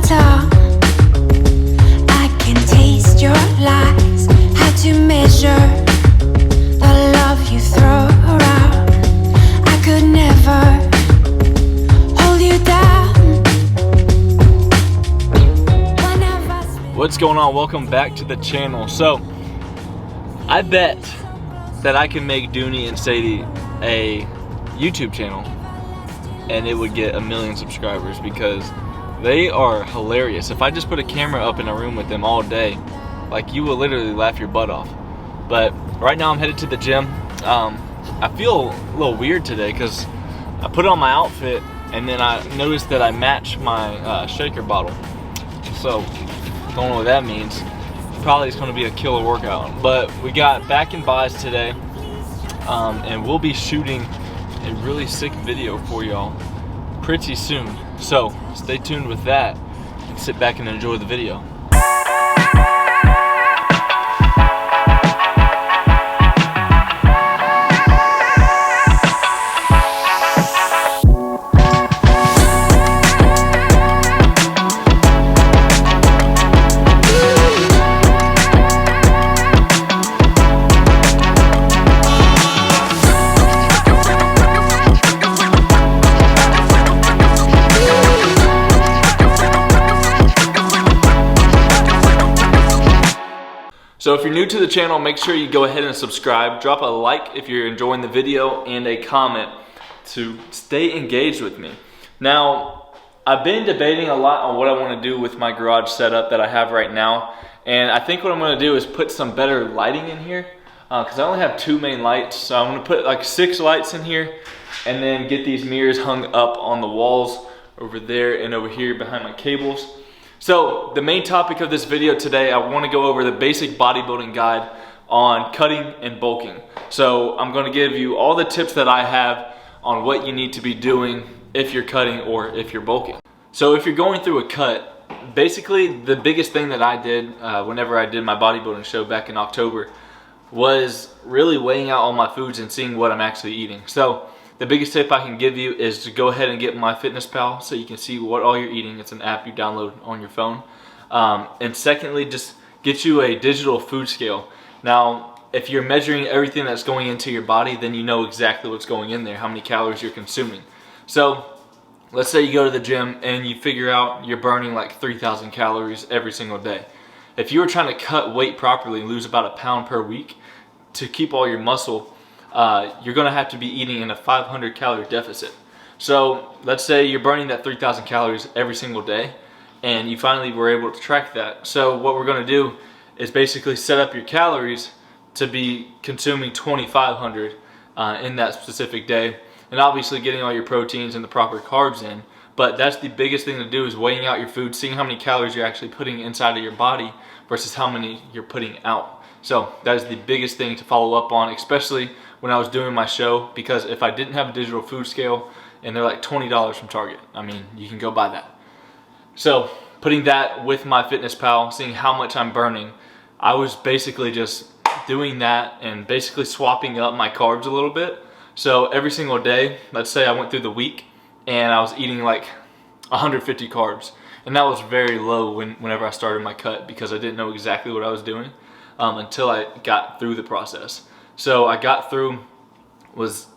tongue. I can taste your lies. How to measure the love you throw around. I could never hold you down. What's going on? Welcome back to the channel. So I bet that I can make Dooney and Sadie a YouTube channel and it would get 1 million subscribers because they are hilarious. If I just put a camera up in a room with them all day, like, you will literally laugh your butt off. But right now I'm headed to the gym. I feel a little weird today because I put on my outfit and then I noticed that I match my shaker bottle. So don't know what that means. Probably it's going to be a killer workout. But we got back and buys today, and we'll be shooting a really sick video for y'all pretty soon. So stay tuned with that and sit back and enjoy the video. So if you're new to the channel, make sure you go ahead and subscribe. Drop a like if you're enjoying the video and a comment to stay engaged with me. Now, I've been debating a lot on what I want to do with my garage setup that I have right now. And I think what I'm going to do is put some better lighting in here because I only have 2 main lights. So I'm going to put like 6 lights in here and then get these mirrors hung up on the walls over there and over here behind my cables. So the main topic of this video today, I want to go over the basic bodybuilding guide on cutting and bulking. So I'm going to give you all the tips that I have on what you need to be doing if you're cutting or if you're bulking. So if you're going through a cut, basically the biggest thing that I did whenever I did my bodybuilding show back in October was really weighing out all my foods and seeing what I'm actually eating. So the biggest tip I can give you is to go ahead and get MyFitnessPal so you can see what all you're eating. It's an app you download on your phone. And secondly, just get you a digital food scale. Now, if you're measuring everything that's going into your body, then you know exactly what's going in there, how many calories you're consuming. So let's say you go to the gym and you figure out you're burning like 3,000 calories every single day. If you were trying to cut weight properly and lose about 1 pound per week to keep all your muscle, you're going to have to be eating in a 500 calorie deficit. So let's say you're burning that 3,000 calories every single day and you finally were able to track that. So what we're going to do is basically set up your calories to be consuming 2,500 in that specific day, and obviously getting all your proteins and the proper carbs in. But that's the biggest thing to do, is weighing out your food, seeing how many calories you're actually putting inside of your body versus how many you're putting out. So that is the biggest thing to follow up on, especially when I was doing my show, because if I didn't have a digital food scale, and they're like $20 from Target, I mean, you can go buy that. So putting that with MyFitnessPal, seeing how much I'm burning, I was basically just doing that and basically swapping up my carbs a little bit. So every single day, let's say I went through the week and I was eating like 150 carbs, and that was very low whenever I started my cut because I didn't know exactly what I was doing until I got through the process. So I got through, was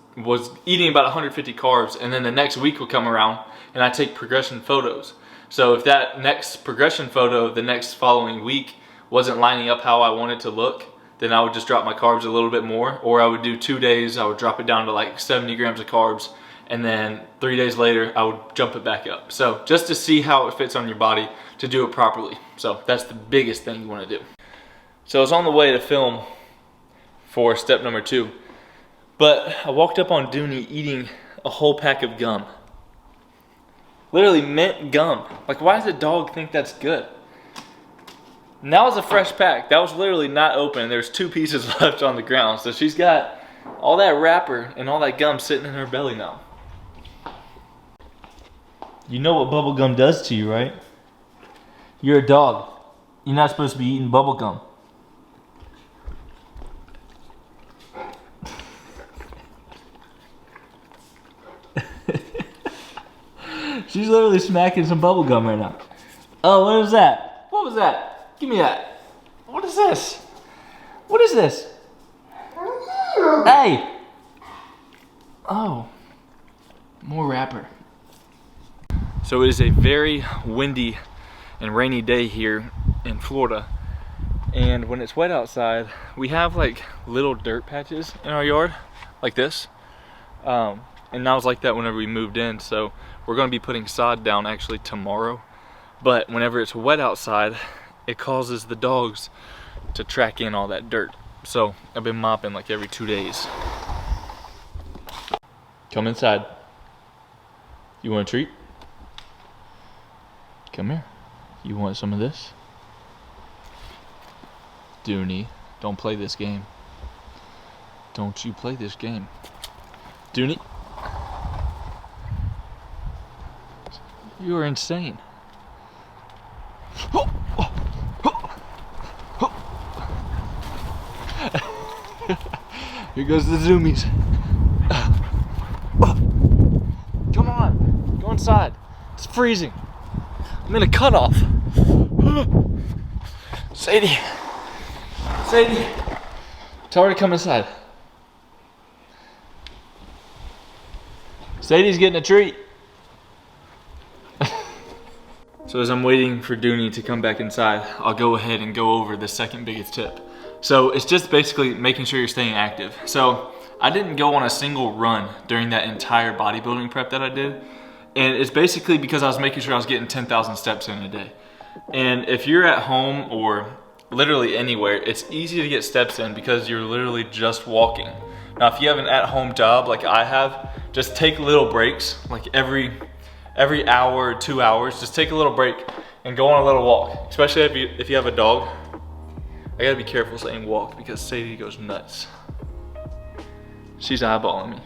eating about 150 carbs, and then the next week would come around and I take progression photos. So if that next progression photo the next following week wasn't lining up how I wanted to look, then I would just drop my carbs a little bit more, or I would do 2 days, I would drop it down to like 70 grams of carbs, and then 3 days later I would jump it back up. So just to see how it fits on your body to do it properly. So that's the biggest thing you want to do. So I was on the way to film for step number 2, but I walked up on Dooney eating a whole pack of gum. Literally mint gum. Like, why does a dog think that's good? And that was a fresh pack. That was literally not open. There's 2 pieces left on the ground. So she's got all that wrapper and all that gum sitting in her belly now. You know what bubble gum does to you, right? You're a dog. You're not supposed to be eating bubble gum. She's literally smacking some bubble gum right now. Oh, what was that? What was that? Give me that. What is this? What is this? Hey! Oh, more wrapper. So it is a very windy and rainy day here in Florida. And when it's wet outside, we have like little dirt patches in our yard, like this. And that was like that whenever we moved in. So we're gonna be putting sod down actually tomorrow. But whenever it's wet outside, it causes the dogs to track in all that dirt. So I've been mopping like every 2 days. Come inside. You want a treat? Come here. You want some of this? Dooney, don't play this game. Don't you play this game. Dooney. You are insane. Here goes the zoomies. Come on, go inside. It's freezing. I'm in a cutoff. Sadie. Sadie. Tell her to come inside. Sadie's getting a treat. So as I'm waiting for Dooney to come back inside, I'll go ahead and go over the second biggest tip. So it's just basically making sure you're staying active. So I didn't go on a single run during that entire bodybuilding prep that I did. And it's basically because I was making sure I was getting 10,000 steps in a day. And if you're at home or literally anywhere, it's easy to get steps in because you're literally just walking. Now, if you have an at-home job like I have, just take little breaks, like every hour or 2 hours, just take a little break and go on a little walk. Especially if you have a dog. I gotta be careful saying walk because Sadie goes nuts. She's eyeballing me.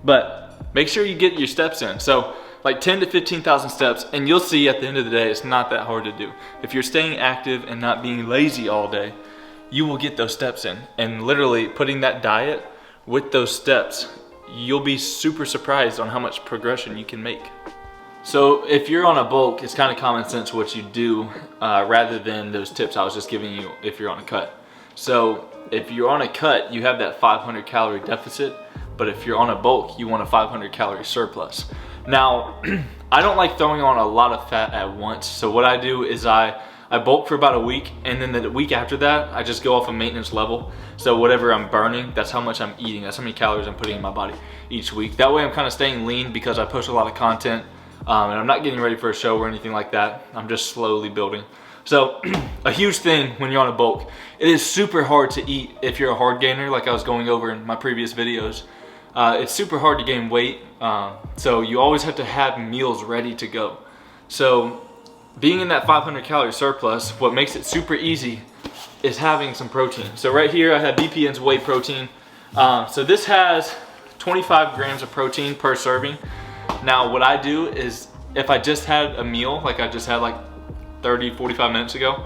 But make sure you get your steps in. So like 10 to 15,000 steps, and you'll see at the end of the day, it's not that hard to do. If you're staying active and not being lazy all day, you will get those steps in. And literally putting that diet with those steps, you'll be super surprised on how much progression you can make. So if you're on a bulk, it's kind of common sense what you do rather than those tips I was just giving you if you're on a cut. So if you're on a cut, you have that 500 calorie deficit, but if you're on a bulk, you want a 500 calorie surplus. Now, I don't like throwing on a lot of fat at once. So what I do is I bulk for about a week, and then the week after that, I just go off a maintenance level. So whatever I'm burning, that's how much I'm eating. That's how many calories I'm putting in my body each week. That way I'm kind of staying lean because I post a lot of content. And I'm not getting ready for a show or anything like that. I'm just slowly building. So a huge thing when you're on a bulk, it is super hard to eat if you're a hard gainer, like I was going over in my previous videos. It's super hard to gain weight. So you always have to have meals ready to go. So being in that 500 calorie surplus, what makes it super easy is having some protein. So right here I have BPN's whey protein. So this has 25 grams of protein per serving. Now what I do is if I just had a meal, like I just had like 30, 45 minutes ago,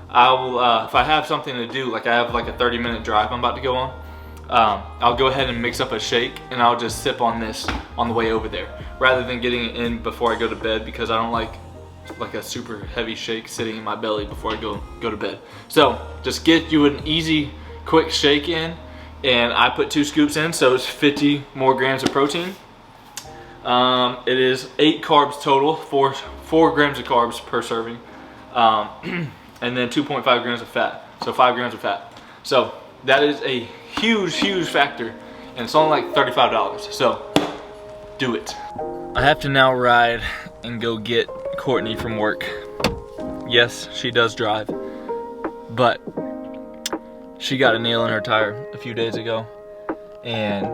I will, if I have something to do, like I have like a 30-minute drive I'm about to go on, I'll go ahead and mix up a shake and I'll just sip on this on the way over there rather than getting it in before I go to bed because I don't like a super heavy shake sitting in my belly before I go to bed. So just get you an easy, quick shake in, and I put 2 scoops in, so it's 50 more grams of protein. It is 8 carbs total, 4 grams of carbs per serving, and then 2.5 grams of fat, so 5 grams of fat. So that is a huge factor, and it's only like $35, so do it. I have to now ride and go get Courtney from work. Yes, she does drive, but she got a nail in her tire a few days ago, and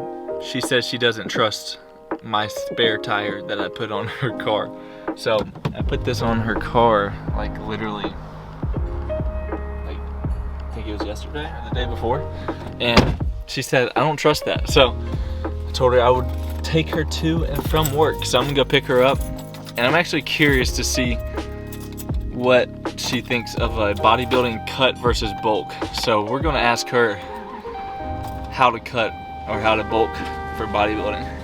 she says she doesn't trust my spare tire that I put on her car. So I put this on her car like literally, like I think it was yesterday or the day before, and she said I don't trust that. So I told her I would take her to and from work. So I'm gonna go pick her up, and I'm actually curious to see what she thinks of a bodybuilding cut versus bulk. So we're gonna ask her how to cut or how to bulk for bodybuilding.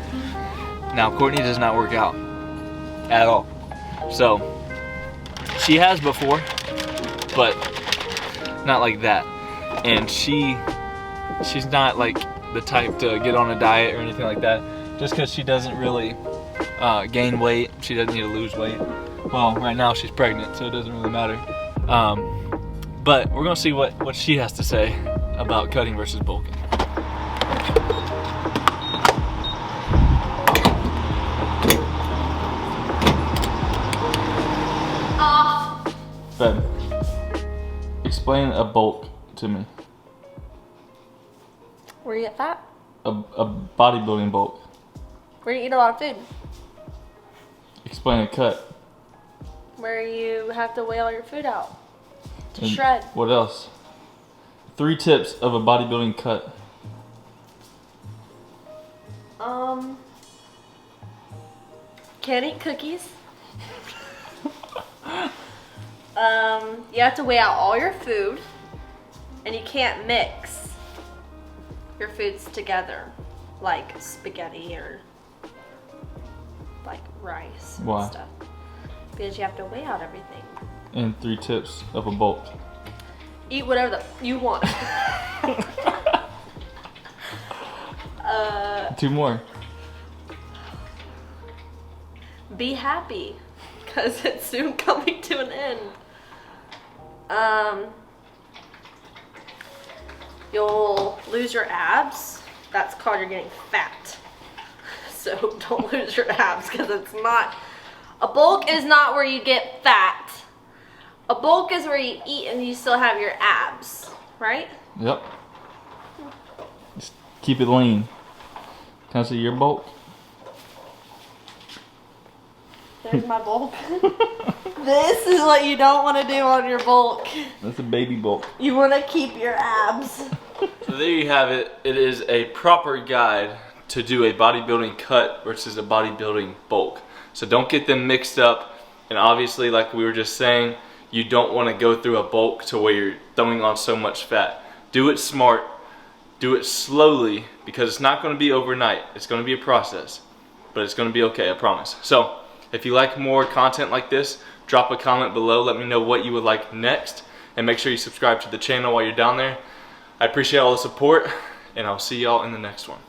Now Courtney does not work out at all. So she has before, but not like that. And she's not like the type to get on a diet or anything like that. Just because she doesn't really gain weight, she doesn't need to lose weight. Well, right now she's pregnant, so it doesn't really matter. But we're gonna see what she has to say about cutting versus bulking. Ben, explain a bulk to me. Where you get fat? A bodybuilding bulk. Where you eat a lot of food? Explain a cut. Where you have to weigh all your food out to And shred. what else? 3 tips of a bodybuilding cut. Can't eat cookies. You have to weigh out all your food, and you can't mix your foods together like spaghetti or like rice Why? and stuff, because you have to weigh out everything. And 3 tips of a bulk. Eat whatever you want. 2 more. Be happy, because it's soon coming to an end. You'll lose your abs. That's called you're getting fat. So don't lose your abs, because it's not. A bulk is not where you get fat. A bulk is where you eat and you still have your abs, right? Yep. Just keep it lean. Can I see your bulk? There's my bulk. This is what you don't want to do on your bulk. That's a baby bulk. You want to keep your abs. So there you have it. It is a proper guide to do a bodybuilding cut versus a bodybuilding bulk. So don't get them mixed up. And obviously, like we were just saying, you don't want to go through a bulk to where you're throwing on so much fat. Do it smart. Do it slowly, because it's not going to be overnight. It's going to be a process, but it's going to be okay, I promise. So if you like more content like this, drop a comment below. Let me know what you would like next, and make sure you subscribe to the channel while you're down there. I appreciate all the support, and I'll see y'all in the next one.